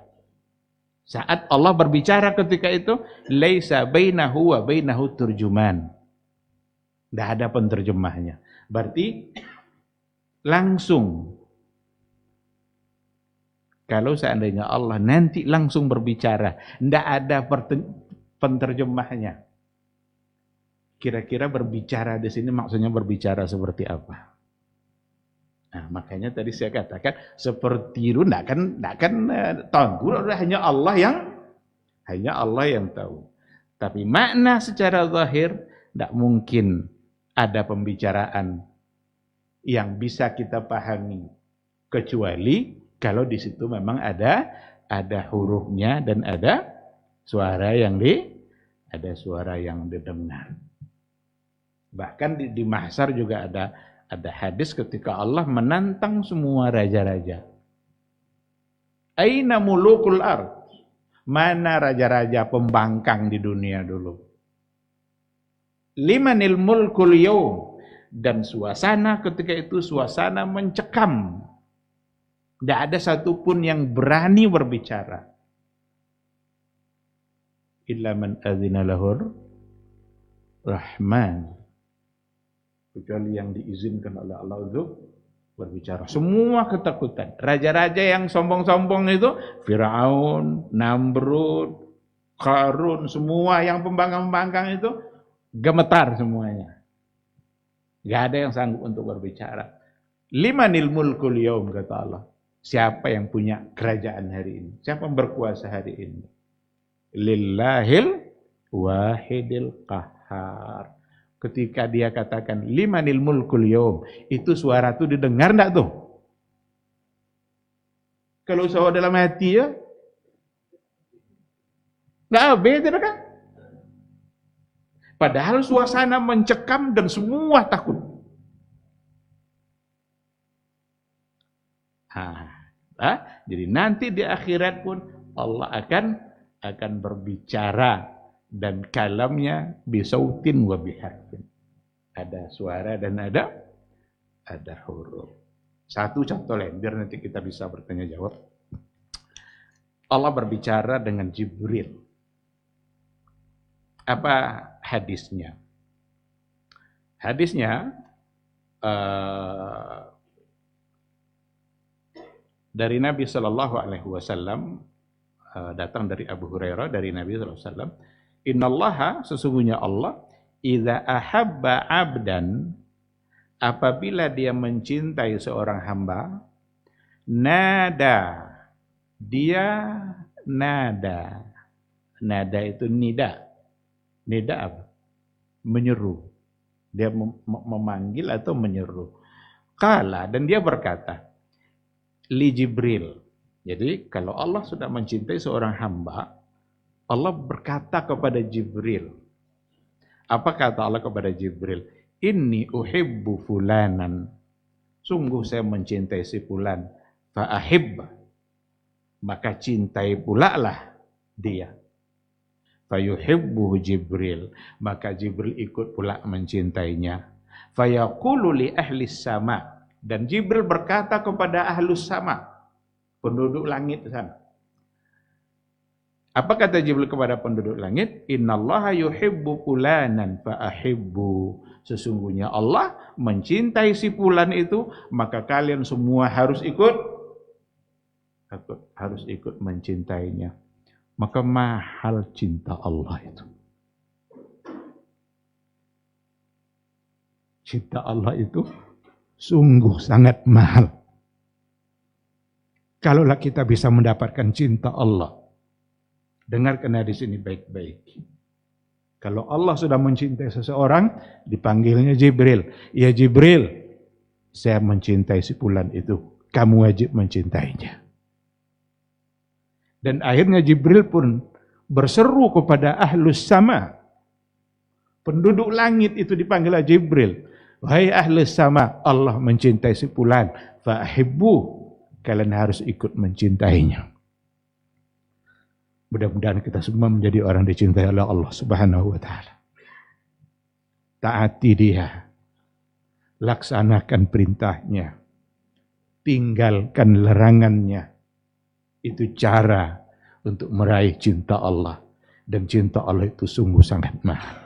S1: Saat Allah berbicara ketika itu, laisa bainahu wa bainahu turjuman. Tidak ada penterjemahnya. Berarti langsung. Kalau seandainya Allah nanti langsung berbicara, tidak ada penterjemahnya. Kira-kira berbicara di sini maksudnya berbicara seperti apa? Nah, makanya tadi saya katakan seperti itu tidak kan tahu, hanya Allah yang tahu. Tapi makna secara zahir tidak mungkin ada pembicaraan yang bisa kita pahami kecuali kalau di situ memang ada hurufnya dan ada suara yang didengar. Bahkan di mahsyar juga ada hadis ketika Allah menantang semua raja-raja. Aina mulukul ard? Mana raja-raja pembangkang di dunia dulu? Limanil mulkul yaum? Dan suasana ketika itu suasana mencekam. Tidak ada satupun yang berani berbicara. Illa man adzina lahur rahman. Kecuali yang diizinkan oleh Allah untuk berbicara. Semua ketakutan. Raja-raja yang sombong-sombong itu, Firaun, Namrud, Qarun, semua yang pembangkang-pembangkang itu gemetar semuanya. Gak ada yang sanggup untuk berbicara. Limanil mulkul yaum, kata Allah. Siapa yang punya kerajaan hari ini? Siapa yang berkuasa hari ini? Lillahil wahidil qahhar. Ketika dia katakan limanil mulkul yaum, itu suara itu didengar enggak tuh? Kalau suara dalam hati ya, enggak beda kan? Padahal suasana mencekam dan semua takut. Jadi nanti di akhirat pun Allah akan berbicara dan kalamnya bisautin wa biharfin. Ada suara dan ada huruf. Satu contoh lain biar nanti kita bisa bertanya jawab. Allah berbicara dengan Jibril. Apa hadisnya? Hadisnya dari Nabi Shallallahu Alaihi Wasallam, datang dari Abu Hurairah dari Nabi Shallallahu Alaihi Wasallam. Innallaha, sesungguhnya Allah, idza ahabba abdan, apabila dia mencintai seorang hamba, dia nada itu nida apa? Menyeru. Dia memanggil atau menyeru. Qala, dan dia berkata, li Jibril. Jadi kalau Allah sudah mencintai seorang hamba, Allah berkata kepada Jibril. Apa kata Allah kepada Jibril? Inni uhibbu fulanan. Sungguh saya mencintai si fulan. Fa'ahibba. Maka cintai pula lah dia. Fayuhibbuhu Jibril. Maka Jibril ikut pula mencintainya. Fayaqulu li ahli sama. Dan Jibril berkata kepada ahlus sama, penduduk langit sana. Apa kata Jibril kepada penduduk langit? Innallaha yuhibbu fulanan fa'ahibbu. Sesungguhnya Allah mencintai si fulan itu, maka kalian semua harus ikut mencintainya. Maka mahal cinta Allah itu. Cinta Allah itu sungguh sangat mahal. Kalaulah kita bisa mendapatkan cinta Allah, dengarkan hadis ini baik-baik. Kalau Allah sudah mencintai seseorang, dipanggilnya Jibril. Ya Jibril, saya mencintai si fulan itu. Kamu wajib mencintainya. Dan akhirnya Jibril pun berseru kepada ahlus sama. Penduduk langit itu dipanggil Jibril. Wahai ahlus sama, Allah mencintai si fulan. Fa'ahibbu, kalian harus ikut mencintainya. Mudah-mudahan kita semua menjadi orang dicintai oleh Allah Subhanahu wa taala. Taati dia. Laksanakan perintahnya. Tinggalkan larangannya. Itu cara untuk meraih cinta Allah. Dan cinta Allah itu sungguh sangat mahal.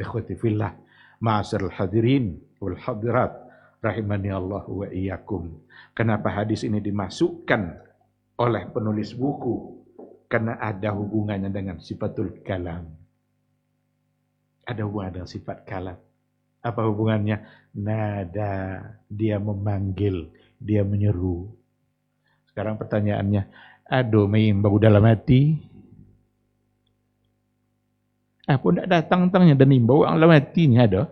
S1: Ikhwati fillah, ma'asyiral hadirin wal hadirat, rahimani Allah wa iyyakum. Kenapa hadis ini dimasukkan oleh penulis buku? Karena ada hubungannya dengan sifatul kalam. Ada hubungan dengan sifat kalam. Apa hubungannya? Nada, dia memanggil, dia menyeru. Sekarang pertanyaannya, aduh bau dalam hati. Apa tidak datang-tangnya dan imbau dalam hatinya ada.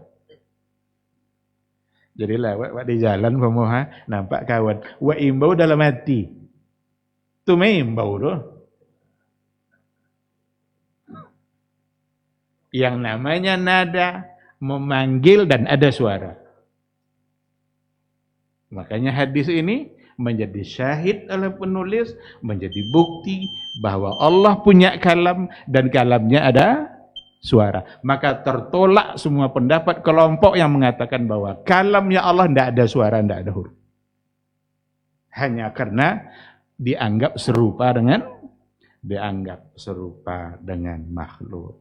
S1: Jadi lewat di jalan pemoha, nampak kawan, wa imbau dalam hati. Itu imbau tu. Yang namanya nada, memanggil dan ada suara. Makanya hadis ini menjadi syahid oleh penulis, menjadi bukti bahwa Allah punya kalam dan kalamnya ada suara. Maka tertolak semua pendapat kelompok yang mengatakan bahwa kalamnya Allah tidak ada suara, tidak ada huruf. Hanya karena dianggap serupa dengan makhluk.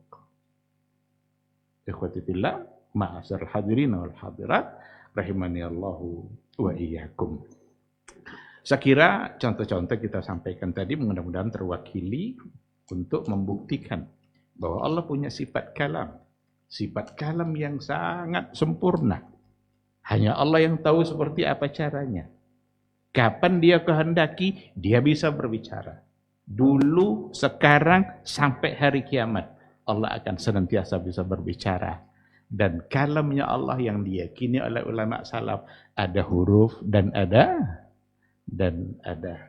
S1: Ikhwati fillah, ma'asyiral hadirin wal hadirat, rahimani Allahu wa iyyakum. Saya kira contoh-contoh kita sampaikan tadi mudah-mudahan terwakili untuk membuktikan bahwa Allah punya sifat kalam. Sifat kalam yang sangat sempurna. Hanya Allah yang tahu seperti apa caranya. Kapan dia kehendaki, dia bisa berbicara. Dulu, sekarang, sampai hari kiamat. Allah akan senantiasa bisa berbicara. Dan kalamnya Allah yang diyakini oleh ulama salaf, ada huruf dan ada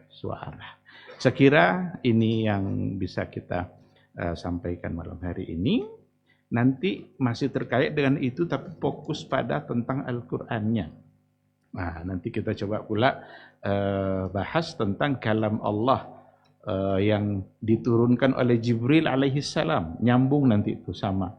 S1: suara. Sekira ini yang bisa kita sampaikan malam hari ini. Nanti masih terkait dengan itu tapi fokus pada tentang Al-Qur'annya. Nah, nanti kita coba pula bahas tentang kalam Allah yang diturunkan oleh Jibril alaihi salam. Nyambung nanti itu sama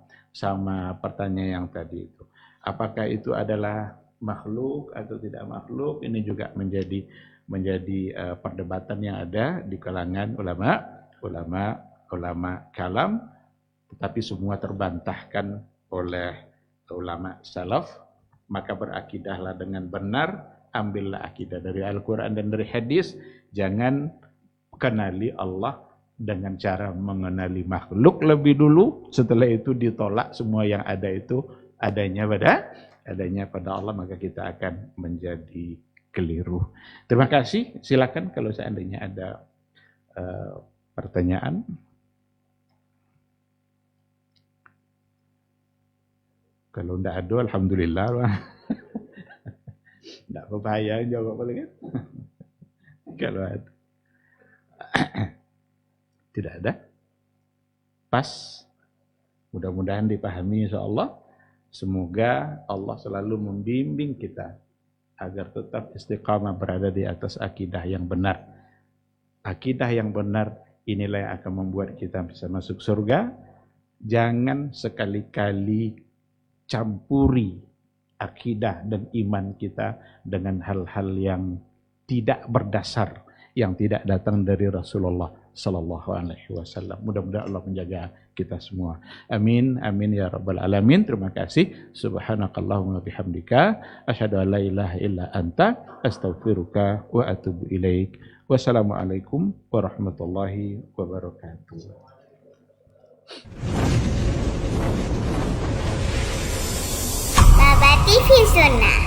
S1: pertanyaan yang tadi itu. Apakah itu adalah makhluk atau tidak makhluk? Ini juga menjadi perdebatan yang ada di kalangan ulama kalam, tetapi semua terbantahkan oleh ulama salaf. Maka berakidahlah dengan benar, ambillah akidah dari Al-Quran dan dari hadis. Jangan kenali Allah dengan cara mengenali makhluk lebih dulu, setelah itu ditolak semua yang ada itu adanya pada Allah, maka kita akan menjadi keliru. Terima kasih. Silakan kalau seandainya ada pertanyaan. Kalau tidak ada, alhamdulillah. Tidak berbahaya jawab boleh kan? Kalau ada. Tidak ada. Pas. Mudah-mudahan dipahami insyaallah. Semoga Allah selalu membimbing kita agar tetap istiqamah berada di atas akidah yang benar. Akidah yang benar inilah yang akan membuat kita bisa masuk surga. Jangan sekali-kali campuri akidah dan iman kita dengan hal-hal yang tidak berdasar, yang tidak datang dari Rasulullah sallallahu alaihi wasallam. Mudah-mudahan Allah menjaga kita semua. Amin amin ya rabbal alamin. Terima kasih. Subhanakallahumma bihamdika asyhadu an la ilaha illa anta astaghfiruka wa atubu ilaik. Wassalamualaikum warahmatullahi wabarakatuh.
S3: Baba TV Sunnah.